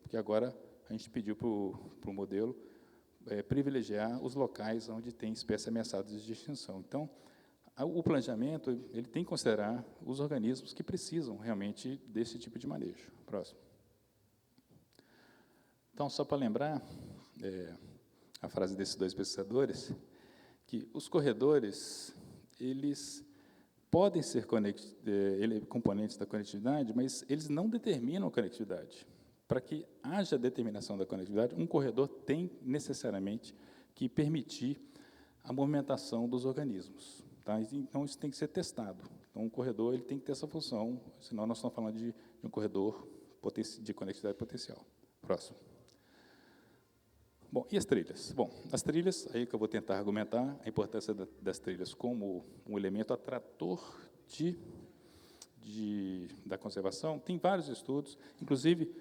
porque agora a gente pediu para o modelo privilegiar os locais onde tem espécies ameaçadas de extinção. Então, o planejamento ele tem que considerar os organismos que precisam realmente desse tipo de manejo. Próximo. Então, só para lembrar a frase desses dois pesquisadores, que os corredores, eles podem ser componentes da conectividade, mas eles não determinam a conectividade. Para que haja determinação da conectividade, um corredor tem necessariamente que permitir a movimentação dos organismos. Tá? Então, isso tem que ser testado. Então, um corredor ele tem que ter essa função, senão nós estamos falando de um corredor de conectividade potencial. Próximo. Bom, e as trilhas? Bom, as trilhas, aí que eu vou tentar argumentar a importância das trilhas como um elemento atrator da conservação. Tem vários estudos, inclusive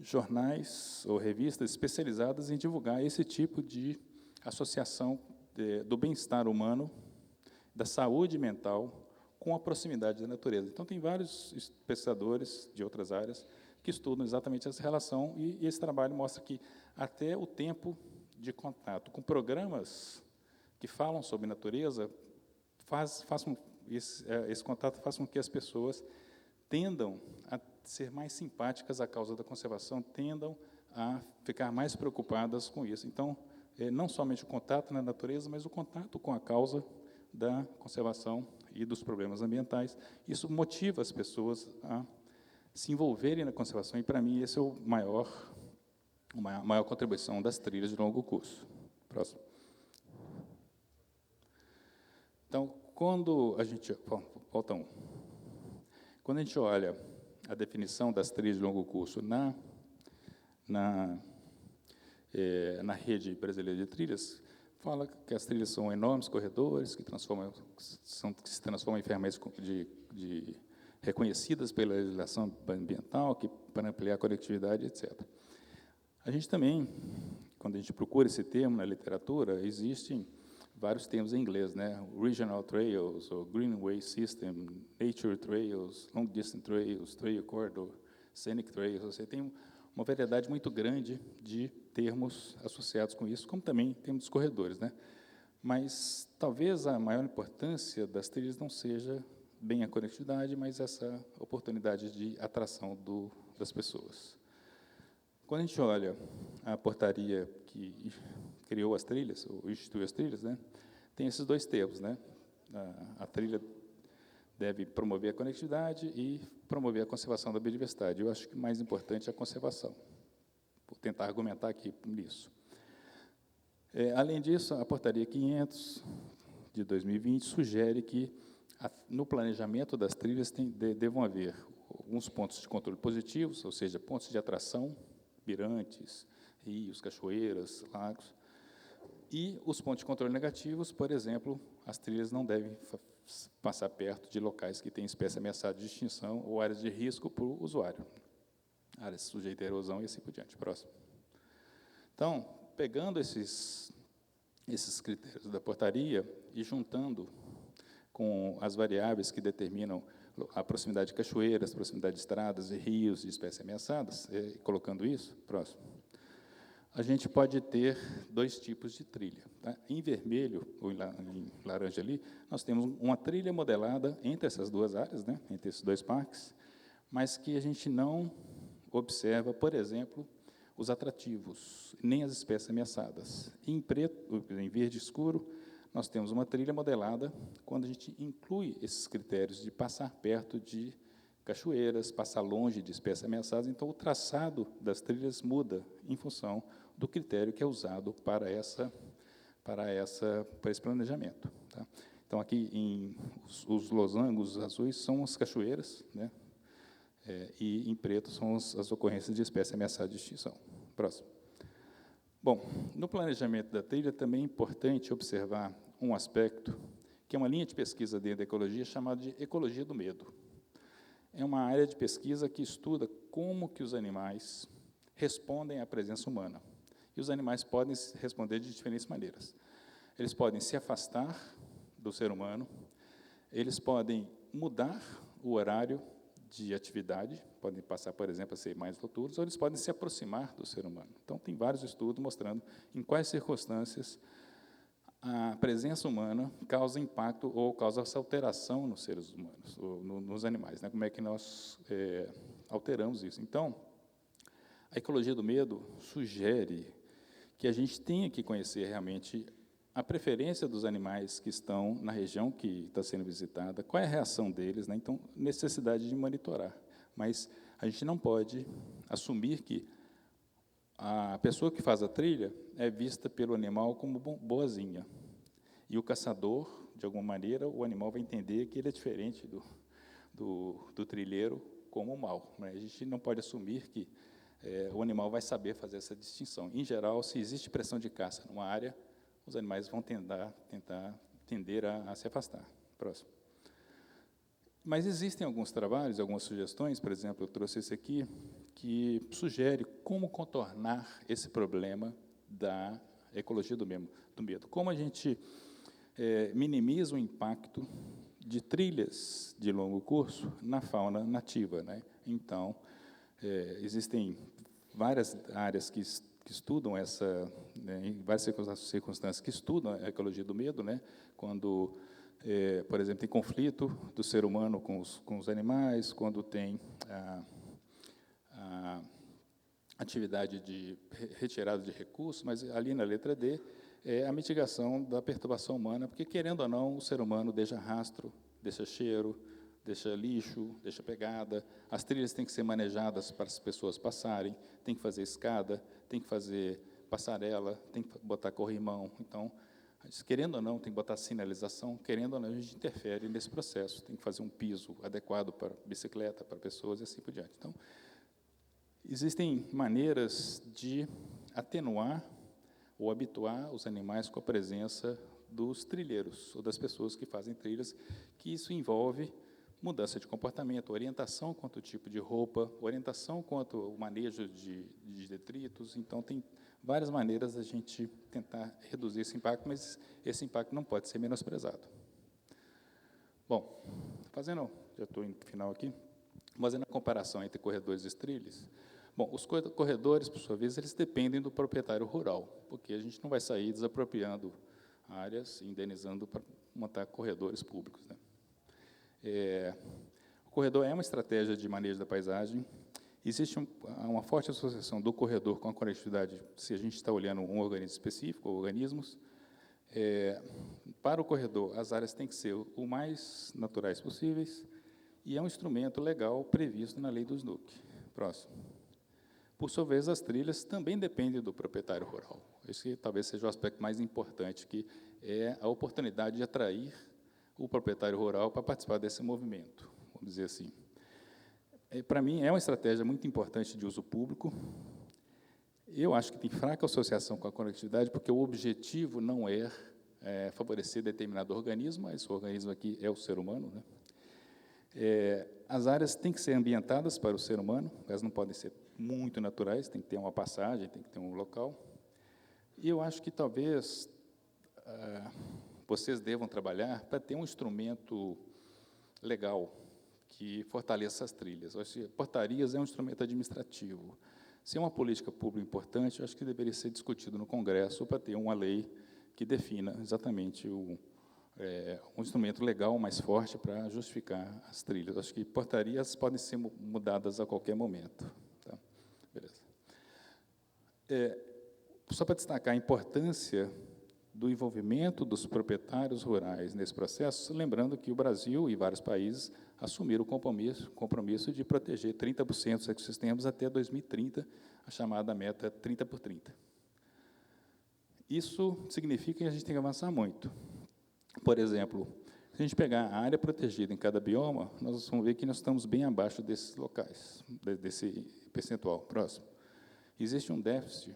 jornais ou revistas especializadas em divulgar esse tipo de associação do bem-estar humano, da saúde mental, com a proximidade da natureza. Então, tem vários pesquisadores de outras áreas que estudam exatamente essa relação, e esse trabalho mostra que até o tempo de contato com programas que falam sobre natureza esse contato faz com que as pessoas tendam a ser mais simpáticas à causa da conservação, tendam a ficar mais preocupadas com isso. Então, não somente o contato na natureza, mas o contato com a causa da conservação e dos problemas ambientais. Isso motiva as pessoas a se envolverem na conservação, e, para mim, esse é a maior contribuição das trilhas de longo curso. Próximo. Então, quando a gente... Volta um. Quando a gente olha a definição das trilhas de longo curso na rede brasileira de trilhas, fala que as trilhas são enormes corredores que se transformam em ferramentas reconhecidas pela legislação ambiental, para ampliar a conectividade, etc. A gente também, quando a gente procura esse termo na literatura, existem vários termos em inglês, né? Regional Trails, ou Greenway System, Nature Trails, Long Distance Trails, Trail Corridor, Scenic Trails. Você tem uma variedade muito grande de termos associados com isso, como também temos dos corredores, né? Mas talvez a maior importância das trilhas não seja bem a conectividade, mas essa oportunidade de atração das pessoas. Quando a gente olha a portaria que criou as trilhas, ou instituiu as trilhas, né, tem esses dois termos, né? A trilha deve promover a conectividade e promover a conservação da biodiversidade. Eu acho que o mais importante é a conservação. Vou tentar argumentar aqui nisso. Além disso, a portaria 500 de 2020 sugere que no planejamento das trilhas devam haver alguns pontos de controle positivos, ou seja, pontos de atração, mirantes, rios, cachoeiras, lagos, e os pontos de controle negativos, por exemplo, as trilhas não devem passar perto de locais que têm espécie ameaçada de extinção ou áreas de risco para o usuário, áreas sujeitas à erosão e assim por diante. Próximo. Então, pegando esses critérios da portaria e juntando com as variáveis que determinam a proximidade de cachoeiras, proximidade de estradas e rios de espécies ameaçadas, colocando isso, próximo, a gente pode ter dois tipos de trilha. Tá? Em vermelho, ou em laranja ali, nós temos uma trilha modelada entre essas duas áreas, né, entre esses dois parques, mas que a gente não observa, por exemplo, os atrativos, nem as espécies ameaçadas. Em preto, em verde escuro, nós temos uma trilha modelada quando a gente inclui esses critérios de passar perto de cachoeiras, passar longe de espécies ameaçadas. Então, o traçado das trilhas muda em função do critério que é usado para esse planejamento. Tá? Então, aqui, os losangos azuis são as cachoeiras, né? E em preto são as ocorrências de espécies ameaçadas de extinção. Próximo. Bom, no planejamento da trilha também é importante observar um aspecto que é uma linha de pesquisa dentro da ecologia chamada de ecologia do medo. É uma área de pesquisa que estuda como que os animais respondem à presença humana. E os animais podem responder de diferentes maneiras. Eles podem se afastar do ser humano, eles podem mudar o horário de atividade, podem passar, por exemplo, a ser mais noturnos, ou eles podem se aproximar do ser humano. Então, tem vários estudos mostrando em quais circunstâncias a presença humana causa impacto ou causa essa alteração nos seres humanos, ou nos animais, né? Como é que nós alteramos isso. Então, a ecologia do medo sugere que a gente tenha que conhecer realmente a preferência dos animais que estão na região que está sendo visitada, qual é a reação deles, né? Então, necessidade de monitorar. Mas a gente não pode assumir que a pessoa que faz a trilha é vista pelo animal como boazinha. E o caçador, de alguma maneira, o animal vai entender que ele é diferente do trilheiro como mal. Né? A gente não pode assumir que o animal vai saber fazer essa distinção. Em geral, se existe pressão de caça numa área, os animais vão tender a se afastar. Próximo. Mas existem alguns trabalhos, algumas sugestões, por exemplo, eu trouxe esse aqui, que sugere como contornar esse problema da ecologia do medo. Como a gente minimiza o impacto de trilhas de longo curso na fauna nativa, né? Então, existem várias áreas que estudam essa, né, em várias circunstâncias que estudam a ecologia do medo, né? Quando, por exemplo, tem conflito do ser humano com os animais, quando tem a atividade de retirada de recursos, mas ali na letra D é a mitigação da perturbação humana, porque, querendo ou não, o ser humano deixa rastro, deixa cheiro, deixa lixo, deixa pegada. As trilhas têm que ser manejadas para as pessoas passarem, tem que fazer escada, tem que fazer passarela, tem que botar corrimão. Então, querendo ou não, tem que botar sinalização, querendo ou não, a gente interfere nesse processo. Tem que fazer um piso adequado para bicicleta, para pessoas e assim por diante. Então, existem maneiras de atenuar ou habituar os animais com a presença dos trilheiros, ou das pessoas que fazem trilhas, que isso envolve mudança de comportamento, orientação quanto ao tipo de roupa, orientação quanto ao manejo de detritos. Então, tem várias maneiras da gente tentar reduzir esse impacto, mas esse impacto não pode ser menosprezado. Bom, já estou indo para o final aqui, fazendo a comparação entre corredores e trilhas. Bom, os corredores, por sua vez, eles dependem do proprietário rural, porque a gente não vai sair desapropriando áreas, indenizando para montar corredores públicos, né? O corredor é uma estratégia de manejo da paisagem. Existe uma forte associação do corredor com a conectividade, se a gente está olhando um organismo específico, ou organismos. Para o corredor, as áreas têm que ser o mais naturais possíveis, e é um instrumento legal previsto na lei do SNUC. Próximo. Por sua vez, as trilhas também dependem do proprietário rural. Esse talvez seja o aspecto mais importante, que é a oportunidade de atrair o proprietário rural para participar desse movimento, vamos dizer assim. Para mim, é uma estratégia muito importante de uso público. Eu acho que tem fraca associação com a conectividade, porque o objetivo não é favorecer determinado organismo, mas o organismo aqui é o ser humano, né? As áreas têm que ser ambientadas para o ser humano, elas não podem ser muito naturais, tem que ter uma passagem, tem que ter um local. E eu acho que talvez vocês devam trabalhar para ter um instrumento legal que fortaleça as trilhas. Eu acho que portarias é um instrumento administrativo. Se é uma política pública importante, eu acho que deveria ser discutido no Congresso para ter uma lei que defina exatamente um instrumento legal mais forte para justificar as trilhas. Eu acho que portarias podem ser mudadas a qualquer momento. Tá? Beleza. Só para destacar a importância do envolvimento dos proprietários rurais nesse processo, lembrando que o Brasil e vários países assumiram o compromisso de proteger 30% dos ecossistemas até 2030, a chamada meta 30 por 30. Isso significa que a gente tem que avançar muito. Por exemplo, se a gente pegar a área protegida em cada bioma, nós vamos ver que nós estamos bem abaixo desses locais, desse percentual. Próximo. Existe um déficit.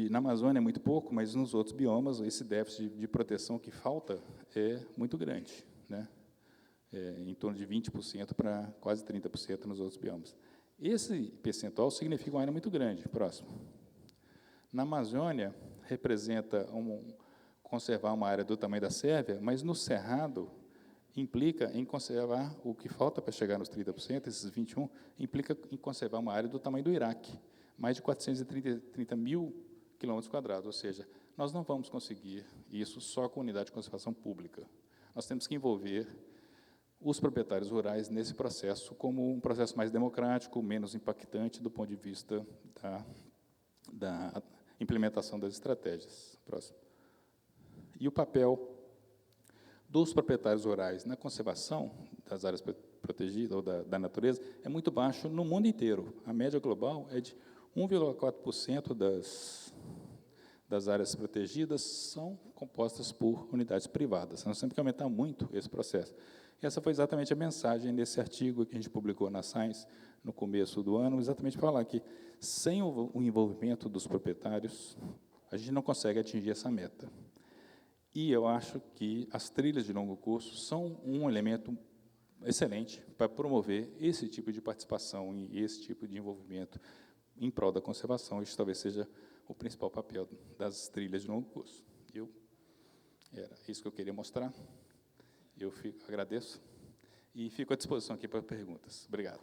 Na Amazônia é muito pouco, mas nos outros biomas, esse déficit de proteção que falta é muito grande, né? Em torno de 20% para quase 30% nos outros biomas. Esse percentual significa uma área muito grande. Próximo. Na Amazônia, representa conservar uma área do tamanho da Sérvia, mas no Cerrado, implica em conservar o que falta para chegar nos 30%, esses 21%, implica em conservar uma área do tamanho do Iraque, mais de 430 mil quilômetros quadrados, ou seja, nós não vamos conseguir isso só com unidade de conservação pública. Nós temos que envolver os proprietários rurais nesse processo como um processo mais democrático, menos impactante do ponto de vista da implementação das estratégias. Próximo. E o papel dos proprietários rurais na conservação das áreas protegidas ou da natureza é muito baixo no mundo inteiro. A média global é de 1,4% das áreas protegidas são compostas por unidades privadas. Nós temos que aumentar muito esse processo. E essa foi exatamente a mensagem nesse artigo que a gente publicou na Science no começo do ano, exatamente para falar que, sem o envolvimento dos proprietários, a gente não consegue atingir essa meta. E eu acho que as trilhas de longo curso são um elemento excelente para promover esse tipo de participação e esse tipo de envolvimento em prol da conservação. Isso talvez seja o principal papel das trilhas de longo curso. Era isso que eu queria mostrar. Eu agradeço e fico à disposição aqui para perguntas. Obrigado.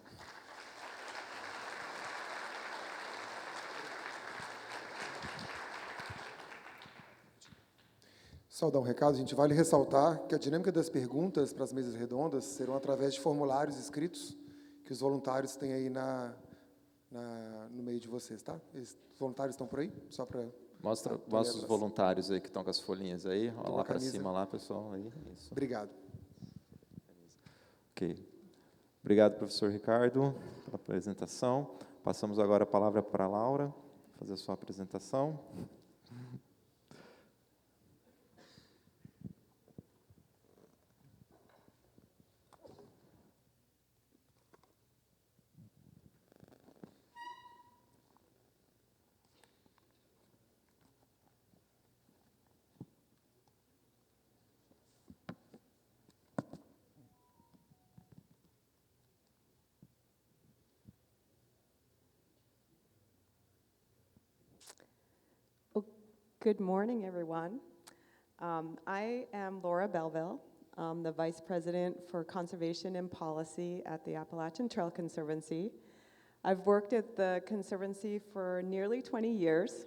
Só dar um recado, a gente vale ressaltar que a dinâmica das perguntas para as mesas redondas serão através de formulários escritos que os voluntários têm aí no meio de vocês, tá? Os voluntários estão por aí? Só para... Mostra os voluntários aí que estão com as folhinhas aí. Olha lá para cima, lá, pessoal. Aí, isso. Obrigado. Ok. Obrigado, professor Ricardo, pela apresentação. Passamos agora a palavra para a Laura, fazer a sua apresentação. Good morning, everyone. I am Laura Belleville. I'm the Vice President for Conservation and Policy at the Appalachian Trail Conservancy. I've worked at the Conservancy for nearly 20 years.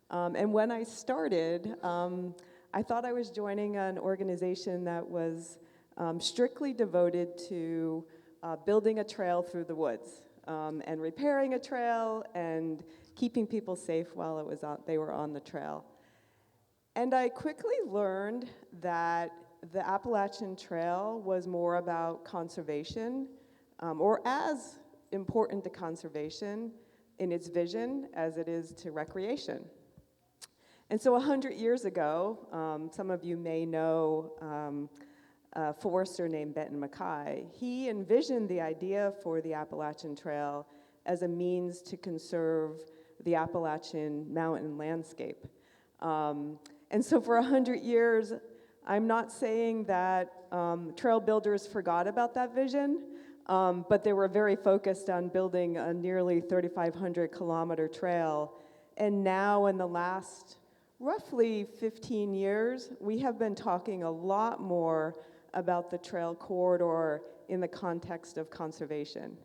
And when I started, I thought I was joining an organization that was strictly devoted to building a trail through the woods and repairing a trail and keeping people safe while they were on the trail. And I quickly learned that the Appalachian Trail was more about conservation, or as important to conservation in its vision as it is to recreation. And so 100 years ago, some of you may know a forester named Benton MacKaye. He envisioned the idea for the Appalachian Trail as a means to conserve the Appalachian mountain landscape. And so for 100 years, I'm not saying that trail builders forgot about that vision, but they were very focused on building a nearly 3,500 kilometer trail. And now in the last roughly 15 years, we have been talking a lot more about the trail corridor in the context of conservation.